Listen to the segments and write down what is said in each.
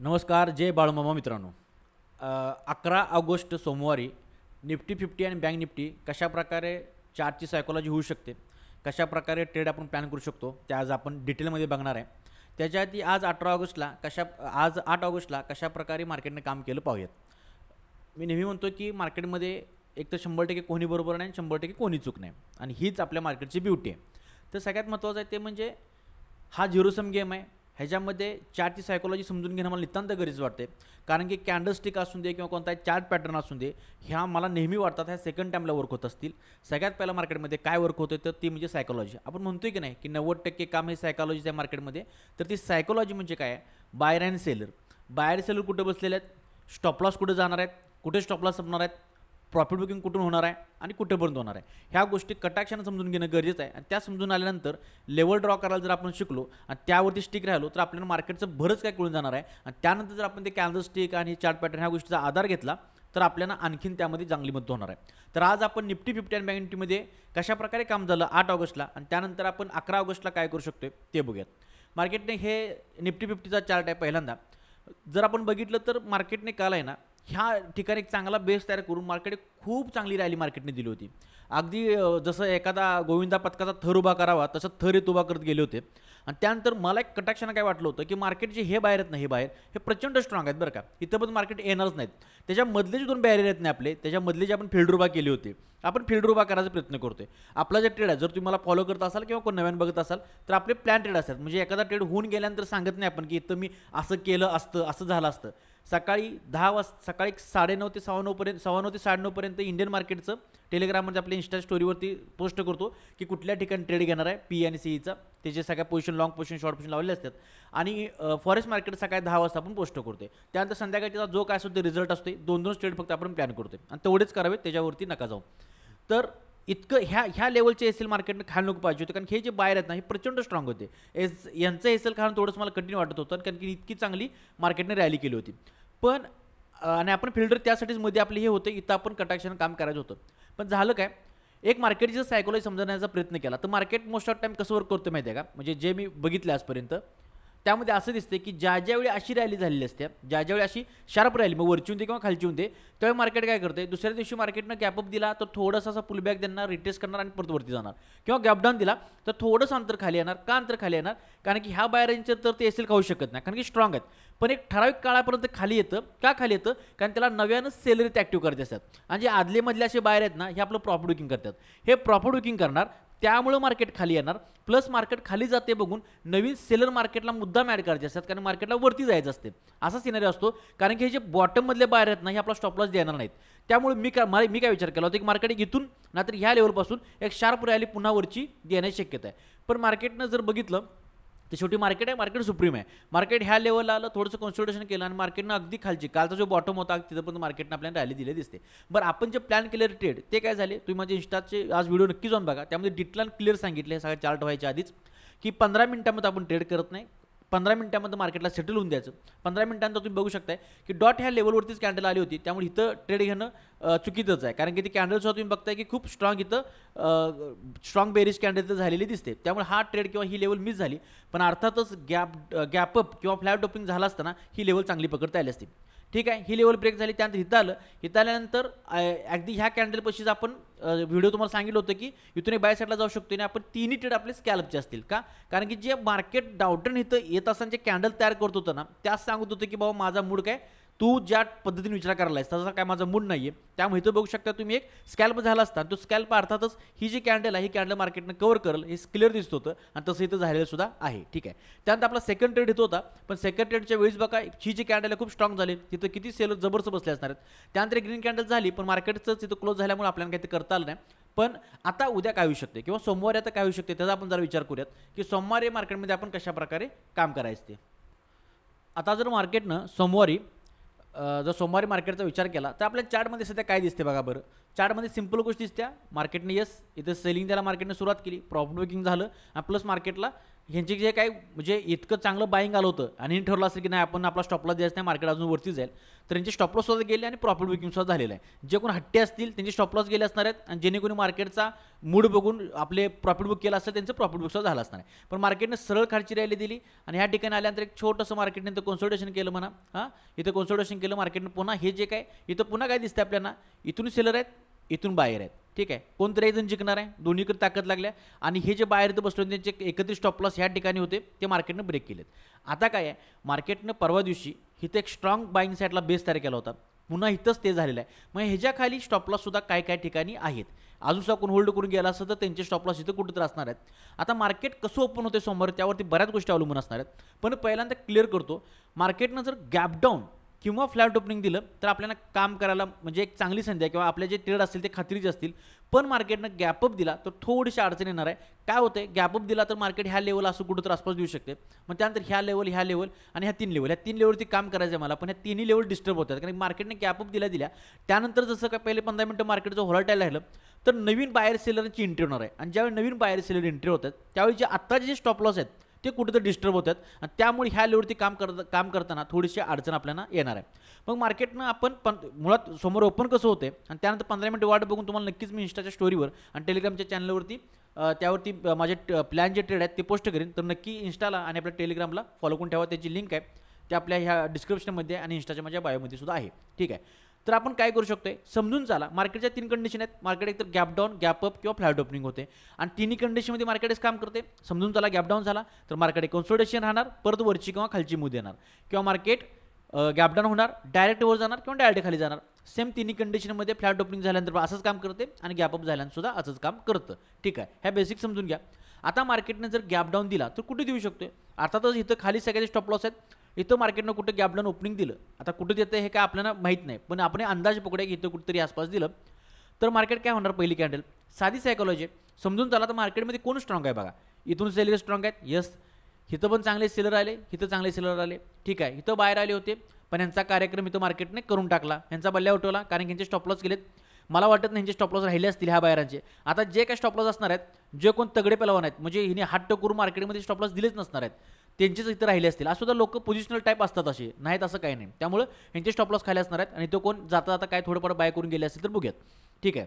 नमस्कार. जय बाळूमामा मित्रांनो. 11 ऑगस्ट सोमवारी निफ्टी 50 आणि बँक निफ्टी कशाप्रकारे चार्टची सायकॉलॉजी होऊ शकते, कशाप्रकारे ट्रेड आपण प्लॅन करू शकतो, ते आज आपण डिटेलमध्ये बघणार आहे. त्याच्या आधी आज 8 ऑगस्टला कशाप्रकारे मार्केटने काम केलं पाहूयात. मी नेहमी म्हणतो की मार्केटमध्ये एक तर 100% कोणी बरोबर नाही आणि 100% कोणी चूक नाही, आणि हीच आपल्या मार्केटची ब्युटी आहे. तर सगळ्यात महत्त्वाचं आहे ते म्हणजे हा झिरो सम गेम आहे. ह्याच्यामध्ये चार्टची सायकॉलॉजी समजून घेणं मला नितांत गरजेचं वाटते, कारण की कॅन्डलस्टिक असू दे किंवा कोणताही चार्ट पॅटर्न असू दे, ह्या मला नेहमी वाटतात ह्या सेकंड टाईमला वर्क होत असतील. सगळ्यात पहिला मार्केटमध्ये काय वर्क होतं तर ती म्हणजे सायकॉलॉजी. आपण म्हणतोय की नाही की 90% काम हे सायकॉलॉजीचं आहे मार्केटमध्ये. तर ती सायकॉलॉजी म्हणजे काय आहे? Buyer and seller. Buyer seller कुठे बसलेले आहेत, स्टॉपलॉस कुठे जाणार आहेत, कुठे स्टॉपलॉस संपणार आहेत, प्रॉफिट बुकिंग कुठून होणार आहे आणि कुठेपर्यंत होणार आहे, ह्या गोष्टी कटाक्षानं समजून घेणं गरजेचं आहे. आणि त्या समजून आल्यानंतर लेवल ड्रॉ करायला जर आपण शिकलो आणि त्यावरती स्टिक राहिलो तर आपल्याला मार्केटचं बरंच काय कळून जाणार आहे. आणि त्यानंतर जर आपण ते कॅन्डल स्टिक आणि चार्ट पॅटर्न ह्या गोष्टीचा आधार घेतला तर आपल्याला आणखीन त्यामध्ये चांगली मदत होणार आहे. तर आज आपण निफ्टी 50 आणि बँक निफ्टीमध्ये कशाप्रकारे काम झालं 8 ऑगस्टला आणि त्यानंतर आपण 11 ऑगस्टला काय करू शकतो ते बघूयात. मार्केटने हे निफ्टी 50चा चार्ट आहे पहिल्यांदा. जर आपण बघितलं तर मार्केटने काल आहे ना ह्या ठिकाणी एक चांगला बेस तयार करून मार्केट खूप चांगली रॅली मार्केटने दिली होती. अगदी जसं एखादा गोविंदा पथकाचा थर उभा करावा तसं थर येत उभा करत गेले होते. आणि त्यानंतर मला एक कटाक्षानं काय वाटलं होतं की मार्केट जे हे बाहेर आहेत ना, हे बाहेर हे प्रचंड स्ट्रॉंग आहेत बरं का. इथं पण मार्केट येणारच नाहीत. त्याच्यामधले जे दोन बॅरियर आहेत ना आपले, त्याच्यामधले जे आपण फील्ड उभा केले होते, आपण फील्ड उभा करायचा प्रयत्न करतोय. आपला जे ट्रेड आहे, जर तुम्ही मला फॉलो करत असाल किंवा कोण नव्यानं बघत असाल तर आपले प्लॅन ट्रेड असतात. म्हणजे एखादा ट्रेड होऊन गेल्यानंतर सांगत नाही आपण की इथं मी असं केलं असतं, असं झालं असतं. सकाळी 10 वाजता, सकाळी 9:30 ते 9:15 ते 9:30 इंडियन मार्केटचं टेलिग्राममध्ये आपल्या इन्स्टा स्टोरीवरती पोस्ट करतो की कुठल्या ठिकाणी ट्रेड घेणार आहे पी आणि सीईचा. त्याचे सगळ्या position, long position, short position लावलेले असतात. आणि फॉरेस्ट मार्केट सकाळी 10 वाजता आपण पोस्ट करतोय. त्यानंतर संध्याकाळचा जो काय असतो ते रिझल्ट असतो, 2-2 ट्रेड फक्त आपण प्लॅन करतोय आणि तेवढेच करावे, त्याच्यावरती नका जाऊ. तर इतकं ह्या लेवलचे एस एल मार्केटने खायला नको पाहिजे होते, कारण हे जे बाहेर आहेत ना हे प्रचंड स्ट्रॉंग होते. यांचं एस एल खाणं थोडंसं मला कंटिन्यू वाटत होतं, कारण की इतकी चांगली मार्केटने रॅली केली होती. पण आणि आपण फिल्डर त्यासाठीच मध्ये आपले हे होतं, इथं आपण कटाक्षानं काम करायचं होतं. पण झालं काय, एक मार्केटची सायकॉलॉजी समजण्याचा प्रयत्न केला तर मार्केट मोस्ट ऑफ टाईम कसं वर्क करतं माहिती आहे का, म्हणजे जे मी बघितलं आजपर्यंत त्यामध्ये असं दिसते की ज्यावेळी अशी रॅली झालेली असते, ज्यावेळी अशी शार्प रॅली, मग वरची होते किंवा खालची होते, त्यावेळी मार्केट काय करते, दुसऱ्या दिवशी मार्केटनं गॅपअप दिला तर थोडासा असा पुलबॅक देणार, रिटेस्ट करणार आणि परत वरती जाणार. किंवा गॅपडाऊन दिला तर थोडंसं अंतर खाली येणार. का अंतर खाली येणार? कारण की ह्या बाहेरचे तर ते एस एल खाऊ शकत नाही, कारण की स्ट्रॉंग आहेत. पण एक ठराविक काळापर्यंत खाली येतं. का खाली येतं? कारण त्याला नव्यानं सेलरीत ॲक्टिव्ह करायचे असतात. आणि जे आदले मधले असे बाहेर आहेत ना, हे आपलं प्रॉफिट बुकिंग करतात. हे प्रॉफिट बुकिंग करणार, त्यामुळं मार्केट खाली येणार. प्लस मार्केट खाली जाते बघून नवीन सेलर मार्केटला मुद्दाम ॲड करायचे असतात, कारण मार्केटला वरती जायचं असते. असा सिनारी असतो, कारण की हे जे बॉटममधले बाहेर आहेत ना हे आपला स्टॉप लॉस देणार नाहीत. त्यामुळे मी काय विचार केला होता की मार्केट इथून नाहीतर ह्या लेवलपासून एक शार्प रॅली पुन्हा वरची देण्याची शक्यता आहे. पण मार्केटनं जर बघितलं तर शेवटी मार्केट आहे, मार्केट सुप्रीम आहे. मार्केट ह्या लेवलला आलं, थोडंसं कन्सल्टेशन केलं आणि मार्केटनं अगदी खालची कालचा जो बॉटम होता तिथं पण मार्केटनं आपल्याला रॅली दिले दिसते. बरं, आपण जे प्लॅन केले ट्रेड ते काय झाले, तुम्ही माझे इंस्टाचे आज व्हिडिओ नक्की जाऊन बघा. त्यामध्ये डिटेल क्लिअर सांगितले हे सगळं चार्ट व्हायच्या आधीच की 15 मिनिटांमध्ये आपण ट्रेड करत नाही, 15 मिनिटांमध्ये मार्केटला सेटल होऊन द्यायचं. 15 मिनिटांनंतर तुम्ही बघू शकताय की डॉट ह्या लेवलवरतीच कॅन्डल आली होती, त्यामुळे इथं ट्रेड घेणं चुकीचंच आहे. कारण की ती कॅन्डलसुद्धा तुम्ही बघताय की खूप स्ट्रॉंग इथं स्ट्रॉंग बेरिश कॅन्डल इथं झालेली दिसते. त्यामुळे हा ट्रेड किंवा ही लेवल मिस झाली. पण अर्थातच गॅपअप किंवा फ्लॅट टॉपिंग झाला असताना ही लेवल चांगली पकडता आली असती. ठीक आहे, ही लेवल ब्रेक झाली. त्यानंतर इथं आलं. इथं आल्यानंतर अगदी ह्या कॅन्डलपाशीच आपण व्हिडिओ तुम्हाला सांगितलं होतं की इथून बाय साईडला जाऊ शकतो आणि आपण तिन्ही ट्रेड आपले स्कॅल्पचे असतील. का? कारण की जे मार्केट डाऊटन इथं येत असताना जे कॅन्डल तयार करत होतं ना, त्याच सांगत होतं की बाबा माझा मूड काय, तू ज्या पद्धतीने विचार करायला आहेस तसा काय माझा मूड नाही आहे. त्यामुळे इथं बघू शकता तुम्ही एक स्कॅल्प झाला असता. तो स्कॅल्प अर्थातच ही जी कॅन्डल आहे ही कॅन्डल मार्केटनं कव्हर करेल हे क्लिअर दिसत होतं आणि तसं इथं झालेलं सुद्धा आहे. ठीक आहे, त्यानंतर आपला सेकंड ट्रेड इथं होता. पण सेकंड ट्रेडच्या वेळेस बघा ही जी कॅन्डल आहे खूप स्ट्रॉंग झाली, तिथं किती सेलर जबरदस्त बसले असणार आहेत. त्यानंतर ग्रीन कॅन्डल झाली, पण मार्केटचं तिथं क्लोज झाल्यामुळे आपल्याला काही ते करता आलं नाही. पण आता उद्या काय होऊ शकते किंवा सोमवारी आता काय होऊ शकते त्याचा आपण जरा विचार करूयात की सोमवारी मार्केटमध्ये आपण कशाप्रकारे काम करायचं ते. आता जर मार्केटनं सोमवारी मार्केटचा विचार केला तर आपल्या चार्टमध्ये सध्या काय दिसते बघा बरं. चार्टमध्ये सिंपल गोष्ट दिसत्या, मार्केटने यस इथं सेलिंग द्यायला मार्केटने सुरुवात केली, प्रॉफिट बुकिंग झालं आणि प्लस मार्केटला ह्यांचे जे काय म्हणजे इतकं चांगलं बाईंग आलं होतं आणि ठरलं असेल की नाही आपण आपला स्टॉपलॉस द्यायचं नाही, मार्केट अजून वरती जाईल, तर यांचे स्टॉपलॉस सुद्धा गेले आणि प्रॉफिट बुकिंग सुद्धा झालेलं आहे. जे कोण हट्टे असतील त्यांचे स्टॉपलॉस गेले असणार आहेत आणि जेणे कोणी मार्केटचा मूड बघून आपले प्रॉफिट बुक केला असतं त्यांचं प्रॉफिट बुक सुद्धा झालं असणार आहे. पण मार्केटने सरळ खालची रॅली दिली आणि ह्या ठिकाणी आल्यानंतर एक छोटंसं मार्केटने इथं कन्सोल्टेशन केलं म्हणा. हां, इथं कन्सोल्टेशन केलं मार्केटने. पुन्हा हे जे काय इथं पुन्हा काय दिसतं आपल्याला, इथून सेलर आहेत, इथून बायर आहेत. ठीक आहे, कोणतरी एक जण जिंकणार आहे, दोन्हीकडे ताकद लागल्या आणि हे जे बाहेर इथं बसले त्यांचे एकत्रित स्टॉप लॉस ह्या ठिकाणी होते ते मार्केटनं ब्रेक केलेत. आता काय आहे, मार्केटनं परवा दिवशी इथं एक स्ट्रॉंग बाईंग साईडला बेस तयार केला होता, पुन्हा इथंच ते झालेलं आहे. मग ह्याच्या खाली स्टॉप लॉस सुद्धा काय काय ठिकाणी आहेत. अजून सुद्धा कोण होल्ड करून गेला असतं तर त्यांचे स्टॉप लॉस इथं कुठेतरी असणार आहेत. आता मार्केट कसं ओपन होते सोमवार त्यावरती बऱ्याच गोष्टी अवलंबून असणार आहेत. पण पहिल्यांदा क्लिअर करतो, मार्केटनं जर गॅप डाऊन किंवा फ्लॅट ओपनिंग दिलं तर आपल्याला काम करायला म्हणजे एक चांगली संधी आहे किंवा आपले जे ट्रेड असतील ते खात्रीचे असतील. पण मार्केटनं गॅपअप दिला तर थोडीशी अडचण येणार आहे. काय होते, गॅपअप दिला तर मार्केट ह्या लेवल असं कुठं तर आसपास देऊ शकते. मग त्यानंतर ह्या लेवल आणि ह्या तीन लेवलवरती काम करायचं आहे मला. पण ह्या तिन्ही लेवल डिस्टर्ब होतात कारण मार्केटने गॅपअप दिल्या त्यानंतर जसं काय पहिले 15 मिनिटं मार्केटचं व्हॉलटाईल राहिलं तर नवीन बायर सेलरची एंट्री होणार आहे. आणि ज्यावेळी नवीन बायर सेलर एंट्री होतात त्यावेळी जे आत्ताचे जे स्टॉप लॉस आहेत ते कुठेतरी डिस्टर्ब होतात आणि त्यामुळे ह्या लेवलवरती काम करताना थोडीशी अडचण आपल्याला येणार आहे. मग मार्केटनं आपण मुळात समोर ओपन कसं होते आणि त्यानंतर 15 मिनिटं वाट बघून तुम्हाला नक्कीच मी इंस्टाच्या स्टोरीवर आणि टेलिग्रामच्या चॅनलवरती त्यावरती माझे प्लॅन जे ट्रेड आहेत ते पोस्ट करेन. तर नक्की इंस्टाला आणि आपल्या टेलिग्रामला फॉलो करून ठेवा. त्याची लिंक आहे ते आपल्या ह्या डिस्क्रिप्शनमध्ये आणि इंस्टाच्या माझ्या बायोमध्ये सुद्धा आहे. ठीक आहे, तर आपण काय करू शकतोय समजून चाला. मार्केटच्या 3 कंडिशन आहेत. मार्केट एकतर गॅप डाऊन, गॅप अप किंवा फ्लॅट ओपनिंग होते आणि तिन्ही कंडिशनमध्ये मार्केटच काम करते. समजून चाला, गॅप डाऊन झाला तर मार्केट कन्सोलिडेशन राहणार, परत वरची किंवा खालची मूव देणार, किंवा मार्केट गॅप डाऊन होणार, डायरेक्ट वर जाणार किंवा डायरेक्ट खाली जाणार. सेम तिन्ही कंडिशनमध्ये फ्लॅट ओपनिंग झाल्यानंतर असंच काम करते आणि गॅप अप झाल्यानंतर सुद्धा असंच काम करतं. ठीक आहे, ह्या बेसिक समजून घ्या. आता मार्केटने जर गॅप डाऊन दिला तर कुठे देऊ शकतोय. अर्थातच इथं खाली सगळ्याचे स्टॉप लॉस आहेत. इथं मार्केटनं कुठं गॅप डाऊन ओपनिंग दिलं, आता कुठं देतं हे काय आपल्याला माहीत नाही, पण आपण अंदाज पकडूया की इथं कुठेतरी आसपास दिलं तर मार्केट काय होणार. पहिली कॅन्डल साधी सायकोलॉजी समजून चाला. तर मार्केटमध्ये कोण स्ट्रॉंग आहे बघा. इथून सेलर स्ट्रॉंग आहेत, यस. इथं पण चांगले सेलर आले, इथं चांगले सेलर आले. ठीक आहे, इथं बाहेर आले होते पण यांचा कार्यक्रम इथं मार्केटने करून टाकला, यांचा बल्ल्या उठवला कारण यांचे स्टॉप लॉस गेलेत. मला वाटत नाही यांचे स्टॉप लॉस राहिले असतील ह्या बाहेरांचे. आता जे काय स्टॉप लॉस असणार आहेत, जे कोण तगडे पेलवान आहेत म्हणजे हिने हट्ट करून मार्केटमध्ये स्टॉप लॉस दिलेच नसणार आहेत, त्यांचेच इथं राहिले असतील. असं सुद्धा लोक पोझिशनल टाईप असतात, असे नाहीत असं काही नाही. त्यामुळे यांचे स्टॉप लॉस खाली असणार आहेत आणि तो कोण जाता जाता काय थोडंफार बाय करून गेले असतील तर बघूयात. ठीक आहे,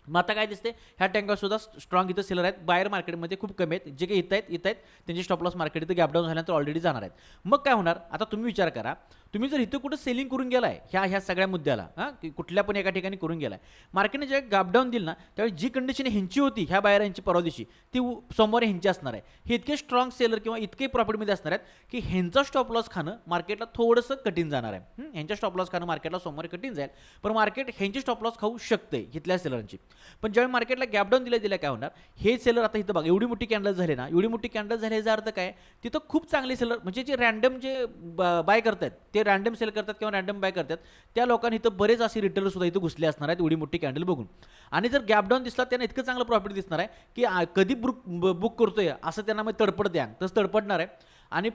मग आता काय दिसते, ह्या टँकर सुद्धा स्ट्रॉंग इथं सेलर आहेत. बाहेर मार्केटमध्ये खूप कमी आहेत. जे काही येत आहेत त्यांचे स्टॉप लॉस मार्केट इथं गॅप डाऊन झाल्यानंतर ऑलरेडी जाणार आहेत. मग काय होणार, आता तुम्ही विचार करा, तुम्ही जर इथं कुठं सेलिंग करून गेलाय ह्या सगळ्या मुद्द्याला, की कुठल्या पण एका ठिकाणी करून गेलाय, मार्केटने जेव्हा गॅप डाऊन दिलं ना त्यावेळी जी कंडिशन ह्यांची होती ह्या बाहेरांची परवा दिवशी ती सोमवारी ह्यांची असणार आहे. हे इतके स्ट्रॉंग सेलर किंवा इतके प्रॉफिटमध्ये असणार आहेत की ह्यांचा स्टॉप लॉस खाणं मार्केटला थोडंसं कठीण जाणार आहे. ह्यांच्या स्टॉप लॉस खाणं मार्केटला सोमवारी कठीण जाईल, पण मार्केट ह्यांची स्टॉप लॉस खाऊ शकते इथल्या सेलरांची. पण ज्यावेळी मार्केटला गॅप डाऊन दिल्या काय होणार, हे सेलर आता इथं बघा एवढी मोठी कॅन्डल झाली ना, एवढी मोठी कॅन्डल झाली याचा अर्थ काय, तिथं खूप चांगले सेलर म्हणजे जे रँडम जे बाय करतात ते रँडम सेल करतात किंवा रँडम बाय करतात त्या लोकांनी इथं बरेच असे रिटेलर सुद्धा इथं घुसले असणार आहेत एवढी मोठी कॅन्डल बघून. आणि जर गॅप डाऊन दिसला त्यांना इतकं चांगलं प्रॉफिट दिसणार आहे की कधी बुक करतोय असं त्यांना मग तडपड द्या तसं तडपडणार आहे. आणि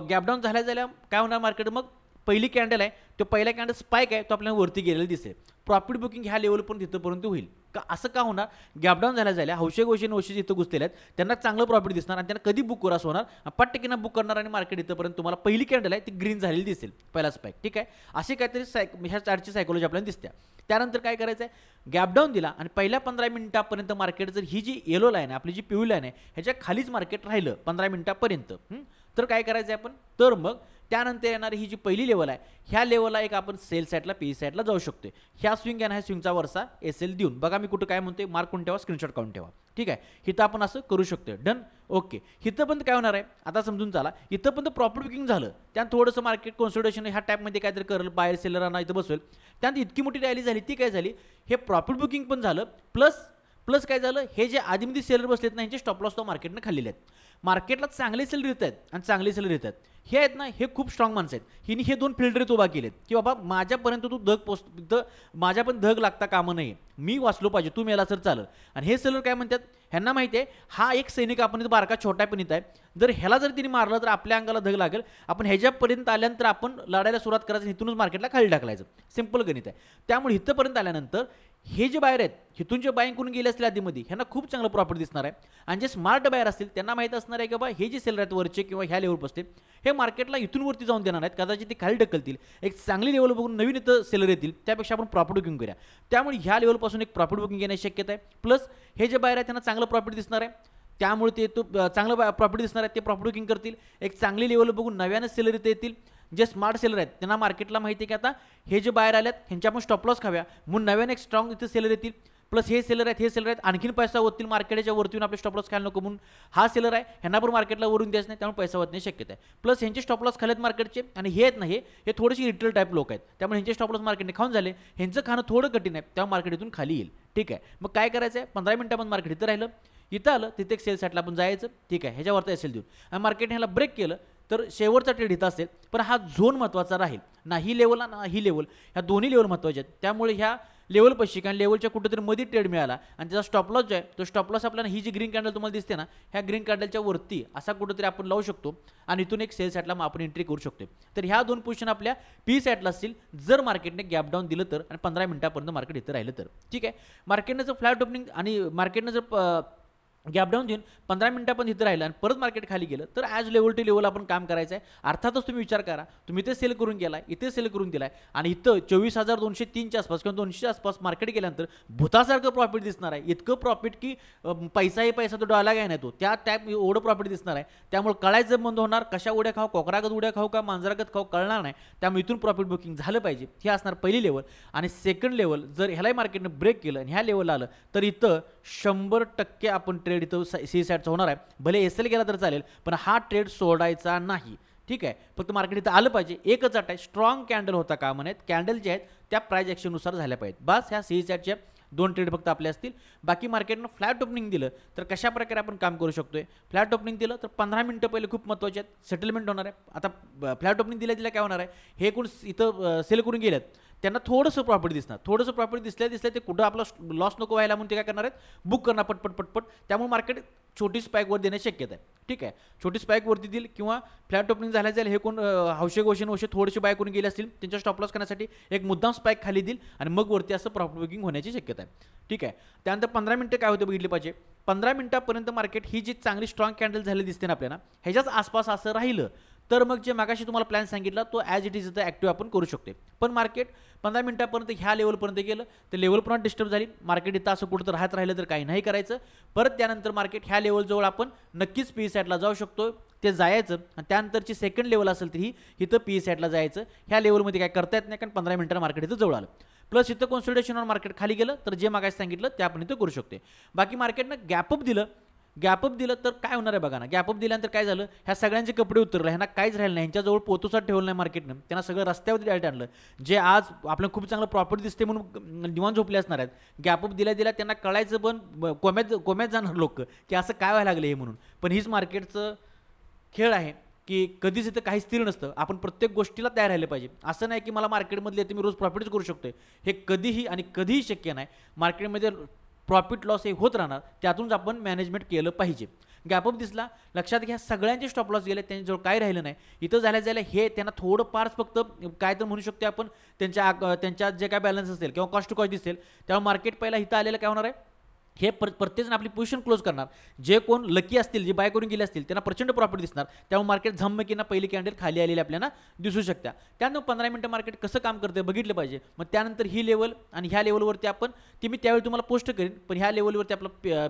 गॅप डाऊन झाल्या काय होणार, मार्केट मग पहिली कॅन्डल आहे तो पहिला कॅन्डल स्पाइक आहे तो आपल्याला वरती गेलेला दिसेल. प्रॉफिट बुकिंग ह्या लेवल पण तिथंपर्यंत होईल का, असं का होणार, गॅप डाऊन झाल्या हौशे गोशे इथं घुसलेले आहेत त्यांना चांगलं प्रॉफिट दिसणार आणि त्यांना कधी बुक करास होणार, पटकन बुक करणार आणि मार्केट इथंपर्यंत तुम्हाला पहिली कॅन्डल आहे ती ग्रीन झालेली दिसेल पहिला स्पाइक. ठीक आहे, अशी काहीतरी ह्या चार्टची सायकोलॉजी आपल्याला दिसते. त्यानंतर काय करायचं आहे, गॅप डाऊन दिला आणि पहिल्या 15 मिनिटापर्यंत मार्केट जर ही जी येलो लाईन आहे आपली जी पिवळी लाईन आहे ह्याच्या खालीच मार्केट राहिलं 15 मिनिटापर्यंत, तर काय करायचं आहे आपण, तर मग त्यानंतर येणारी ही जी पहिली लेवल आहे ह्या लेवलला एक आपण सेल साईडला पी साईडला जाऊ शकतो. ह्या स्विंग आहे ना, ह्या स्विंगचा वरचा एसएल देऊन बघा मी कुठं काय म्हणते, मार्क करून ठेवा, स्क्रीनशॉट काढून ठेवा. ठीक आहे, इथं आपण असं करू शकतो. Done, okay. इथं पण काय होणार आहे आता समजून चाला, इथं पण प्रॉफिट बुकिंग झालं त्यानंतर थोडंसं मार्केट कन्सोलिडेशन ह्या टाईपमध्ये काहीतरी करेल, बायर सेलरांना इथं बसवेल, त्यानंतर इतकी मोठी रॅली झाली ती काय झाली, हे प्रॉफिट बुकिंग पण झालं प्लस काय झालं, हे जे आधीमध्ये सेलर बसलेत ना यांचे स्टॉप लॉस तो मार्केटनं खाल्लेले आहेत. मार्केटला चांगले सेलर येत आहेत आणि चांगले सेलर येत आहेत. हे आहेत ना, हे खूप स्ट्रॉंग माणसं आहेत. हिने हे 2 फिल्टर उभा केलेत की बाबा माझ्यापर्यंत तू धग इथं माझ्या पण धग लागता कामं नाही, मी वाचलो पाहिजे, तू मेला तर चालेल. आणि हे सेलर काय म्हणतात, ह्यांना माहिती आहे हा एक सैनिक आपण इथं बारका छोटा पणीत आहे, जर ह्याला जर तिने मारलं तर आपल्या अंगाला धग लागेल, आपण ह्याच्यापर्यंत आल्यानंतर आपण लढायला सुरुवात करायचं, इथूनच मार्केटला खाली टाकलायचं. सिंपल गणित आहे. त्यामुळे इथंपर्यंत आल्यानंतर हे जे बायर आहेत, इथून जे बाईंग करून गेले असतील आधीमध्ये, ह्यांना खूप चांगलं प्रॉफिट दिसणार आहे. आणि जे स्मार्ट बायर असतील त्यांना माहीत असणार आहे की बाबा हे जे सेलर आहेत वरचे किंवा ह्या लेवल बसते, हे मार्केटला इथून वरती जाऊन देणार आहेत, कदाचित ते खाली ढकलतील, एक चांगली लेवल बघून नवीन इथं सेलर येतील, त्यापेक्षा आपण प्रॉफिट बुकिंग करूया. त्यामुळे ह्या लेवलपासून एक प्रॉफिट बुकिंग येण्याची शक्यता आहे. प्लस हे जे बायर आहेत त्यांना चांगलं प्रॉफिट दिसणार आहे, त्यामुळे ते तो चांगलं प्रॉफिट दिसणार आहे, ते प्रॉफिट बुकिंग करतील. एक चांगली लेवल बघून नव्यानं सेलर इथे येतील. जे स्मार्ट सेलर आहेत त्यांना मार्केटला माहिती आहे की आता हे जे बायर आल्यात ह्यांच्या आपण स्टॉप लॉस खाव्या, म्हणून नव्याने एक स्ट्रॉंग इथे सेलर येतील. प्लस हे सेलर आहेत आणखीन पैसा ओततील मार्केटच्या वरतून, आपले स्टॉप लॉस खायला नको म्हणून. हा सेलर आहे, ह्यांना पण मार्केटला वरून द्यायचं नाही, त्यामुळे पैसा ओतण्याची शक्यता आहे. प्लस ह्यांचे स्टॉप लॉस खालेत मार्केटचे, आणि हे आहेत ना हे थोडेसे रिटेल टाईप लोक आहेत, त्यामुळे ह्यांचे स्टॉप लॉस मार्केटने खाऊन झाले, ह्यांचं खाणं थोडं कठीण आहे, त्यामुळे मार्केट इथून खाली येईल. ठीक आहे, मग काय करायचं आहे, 15 मिनिटांमध्ये मार्केट इथं राहिलं, इथं आलं तिथे एक सेल साईडला आपण जायचं. ठीक आहे, ह्याच्यावरती एसेल देऊन आणि मार्केटने ह्याला ब्रेक केलं तर शेवटचा ट्रेड इथं असेल. पण हा झोन महत्त्वाचा राहील, ना ही लेवल ना ही लेवल, ह्या दोन्ही लेवल महत्त्वाचे आहेत. त्यामुळे ह्या लेवल पशी कारण लेवलच्या कुठेतरी मध्ये ट्रेड मिळाला आणि त्याचा स्टॉप लॉस जो आहे तो स्टॉप लॉस आपल्याला ही जी ग्रीन कॅन्डल तुम्हाला दिसते ना, ह्या ग्रीन कॅन्डलच्या वरती असा कुठेतरी आपण लावू शकतो आणि इथून एक सेल साईडला आपण एंट्री करू शकतो. तर ह्या 2 पोझिशन आपल्या पी साईडला असतील जर मार्केटने गॅप डाऊन दिलं तर, आणि 15 मिनिटापर्यंत मार्केट इथं राहिलं तर. ठीक आहे, मार्केटनं जर फ्लॅट ओपनिंग आणि मार्केटनं जर गॅप डाऊन देऊन 15 मिनिटापर्यंत इथं राहिलं आणि परत मार्केट खाली गेलं तर ॲज लेवल टू लेवल आपण काम करायचं आहे. अर्थातच तुम्ही विचार करा, तुम्ही इथे सेल करून गेलाय, इथे सेल करून दिलाय आणि इथं 24,203च्या आसपास किंवा 200च्या आसपास मार्केट गेल्यानंतर भूतासारखं प्रॉफिट दिसणार आहे. इतकं प्रॉफिट की पैसाही पैसा तो डॉला काय नाही, तो त्या टाईप एवढं प्रॉफिट दिसणार आहे. त्यामुळे कळायचं बंद होणार, कशा उड्या खाऊ, कोकरागत उड्या खाऊ का मांजरागत खाऊ कळणार नाही. त्यामुळे इथून प्रॉफिट बुकिंग झालं पाहिजे, हे असणार पहिली लेवल. आणि सेकंड लेवल जर ह्यालाही मार्केटनं ब्रेक केलं आणि ह्या लेवलला आलं तर इथं 100% आपण ट्रेड इथं सी साईडचा होणार आहे. भले एस एल गेला तर चालेल, पण हा ट्रेड सोडायचा नाही. ठीक आहे, फक्त मार्केट इथं आलं पाहिजे. एकच अट आहे, स्ट्रॉंग कॅन्डल होता कामा नयेत, कॅन्डल जे आहेत त्या प्राइस ॲक्शननुसार झाल्या पाहिजेत. बस ह्या सी साईडच्या 2 ट्रेड फक्त आपले असतील. बाकी मार्केटनं फ्लॅट ओपनिंग दिलं तर कशा प्रकारे आपण काम करू शकतोय. फ्लॅट ओपनिंग दिलं तर 15 मिनिटं पहिले खूप महत्त्वाचे आहेत, सेटलमेंट होणार आहे. आता फ्लॅट ओपनिंग दिल्या काय होणार आहे, हे कोण इथं सेल करून गेलेत त्यांना थोडंसं प्रॉफिट दिसणार, थोडंसं प्रॉफिट दिसल्या ते कुठं आपला लॉस नको व्हायला म्हणून ते काय करणार आहेत, बुक करणार पटपट. त्यामुळे मार्केट छोटी स्पाईकवर देण्याची शक्यता आहे. ठीक आहे, छोटी स्पाईकवरती देईल किंवा फ्लॅट ओपनिंग झाल्या जाईल. हे कोण हौशे गोशे थोडेसे बाय करून गेले असतील त्यांच्या स्टॉप लॉस करण्यासाठी एक मुद्दाम स्पाईक खाली देईल आणि मग वरती असं प्रॉफिट बुकिंग होण्याची शक्यता आहे. ठीक आहे, त्यानंतर 15 मिनिटं काय होते बघितले पाहिजे. 15 मिनिटापर्यंत मार्केट ही जी चांगली स्ट्रॉंग कॅन्डल झाली दिसते ना आपल्याला, ह्याच्याच आसपास असं राहिलं तर मग जे मागाशी तुम्हाला प्लॅन सांगितला तो ॲज इट इज इथं ॲक्टिव्ह आपण करू शकतो. पण मार्केट 15 मिनिटापर्यंत ह्या लेवलपर्यंत गेलं तर लेवल पण डिस्टर्ब झाली, मार्केट इथं असं कुठं तर राहत राहिलं तर काही नाही करायचं. परत त्यानंतर मार्केट ह्या लेवलजवळ आपण नक्कीच पी साईडला जाऊ शकतो, ते जायचं. आणि त्यानंतरची सेकंड लेवल असेल तर ही इथं पी साईडला जायचं. ह्या लेवलमध्ये काय करता येत नाही कारण 15 मिनिटांना मार्केट इथं जवळ आलं. प्लस इथं कॉन्सोलिडेशनवर मार्केट खाली गेलं तर जे मागाशी सांगितलं ते आपण इथं करू शकतो. बाकी मार्केटनं गॅपअप दिलं तर काय होणार आहे बघा ना. गॅपअप दिल्यानंतर काय झालं, ह्या सगळ्यांचे कपडे उतरले, ह्यांना काहीच राहिलं नाही, ह्यांच्याजवळ पोतोसात ठेवलं नाही मार्केटनं, त्यांना सगळं रस्त्यावरती डायरेक्ट आणलं. जे आज आपल्याला खूप चांगलं प्रॉफिट दिसते म्हणून निवांत झोपले असणार आहेत, गॅपअप दिल्या त्यांना कळायचं पण कोम्यात जाणार लोक की असं काय व्हायला लागलं हे म्हणून. पण हीच मार्केटचं खेळ आहे की कधीच इथं काही स्थिर नसतं, आपण प्रत्येक गोष्टीला तयार राहिलं पाहिजे. असं नाही की मला मार्केटमधले मी रोज प्रॉफिटच करू शकतो, हे कधीही आणि कधीही शक्य नाही. मार्केटमध्ये प्रॉफिट लॉस हे होत राहणार, त्यातूनच आपण मॅनेजमेंट केलं पाहिजे. गॅपअप दिसला, लक्षात घ्या सगळ्यांचे स्टॉप लॉस गेले, त्यांच्याजवळ काय राहिलं नाही. इथं झाल्या हे त्यांना थोडं फारच फक्त काय तर म्हणू शकतो आपण, त्यांच्या जे काय बॅलन्स असेल किंवा कॉस्ट टू कॉस्ट दिसेल तेव्हा मार्केट पहिला इथं आलेलं काय होणार आहे, हे प्रत्येकजण आपली पोझिशन क्लोज करणार. जे कोण लकी असतील, जे बाय करून गेले असतील त्यांना प्रचंड प्रॉफिट दिसणार. त्यामुळे मार्केट झम्मकीना पहिली कॅन्डल खाली आलेली आपल्याला दिसू शकता. त्यानंतर 15 मिनिटं मार्केट कसं काम करते बघितलं पाहिजे. मग त्यानंतर ही लेवल आणि ह्या लेवलवरती आपण ती मी त्यावेळी तुम्हाला पोस्ट करीन, पण ह्या लेवलवरती आपलं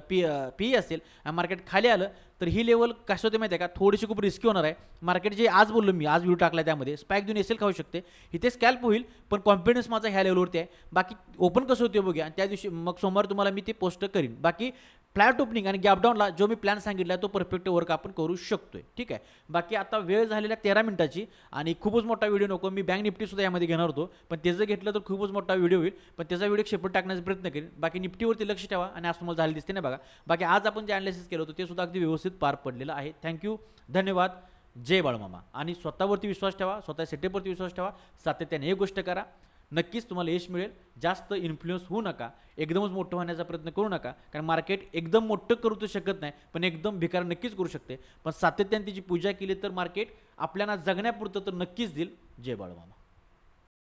पी असेल आणि मार्केट खाली आलं तर ही लेवल कसं होते माहिती आहे का, थोडीशी खूप रिस्की होणार आहे. मार्केट जे आज बोललो मी, आज व्ह्यू टाकला त्यामध्ये स्पाईक देऊन एसेल खाऊ शकते, इथे स्कॅल्प होईल, पण कॉन्फिडन्स माझा ह्या लेवलवरती आहे. बाकी ओपन कसं होते बघूया आणि त्या दिवशी मग सोमवार तुम्हाला मी ते पोस्ट करीन. बाकी फ्लॅट ओपनिंग आणि गॅपडाऊनला जो मी प्लॅन सांगितला आहे तो परफेक्ट वर्क आपण करू शकतोय. ठीक आहे, बाकी आता वेळ झालेल्या 13 मिनिटाची आणि खूपच मोठा व्हिडिओ नको. मी बँक निफ्टीसुद्धा यामध्ये घेणार होतो, पण त्याचं घेतलं तर खूपच मोठा व्हिडिओ होईल, पण त्याचा व्हिडिओ शेपट टाकण्याचा प्रयत्न करेन. बाकी निफ्टीवरती लक्ष ठेवा आणि आज तुम्हाला झाले दिसते नाही बघा. बाकी आज आपण जे अनालिसिस केलं होतं ते सुद्धा अगदी व्यवस्थित पार पडलेलं आहे. थँक्यू, धन्यवाद, जय बाळमामा. आणि स्वतःवरती विश्वास ठेवा, स्वतः सेटअपवरती विश्वास ठेवा, सातत्याने एक गोष्ट करा, नक्कीच तुम्हाला यश मिळेल. जास्त इन्फ्लुएन्स होऊ नका, एकदमच मोठं होण्याचा प्रयत्न करू नका, कारण मार्केट एकदम मोठं करू तर शकत नाही, पण एकदम भिकार नक्कीच करू शकते. पण सातत्याने तिची पूजा केली तर मार्केट आपल्याला जगण्यापुरतं तर नक्कीच देईल. जय बाळमामा.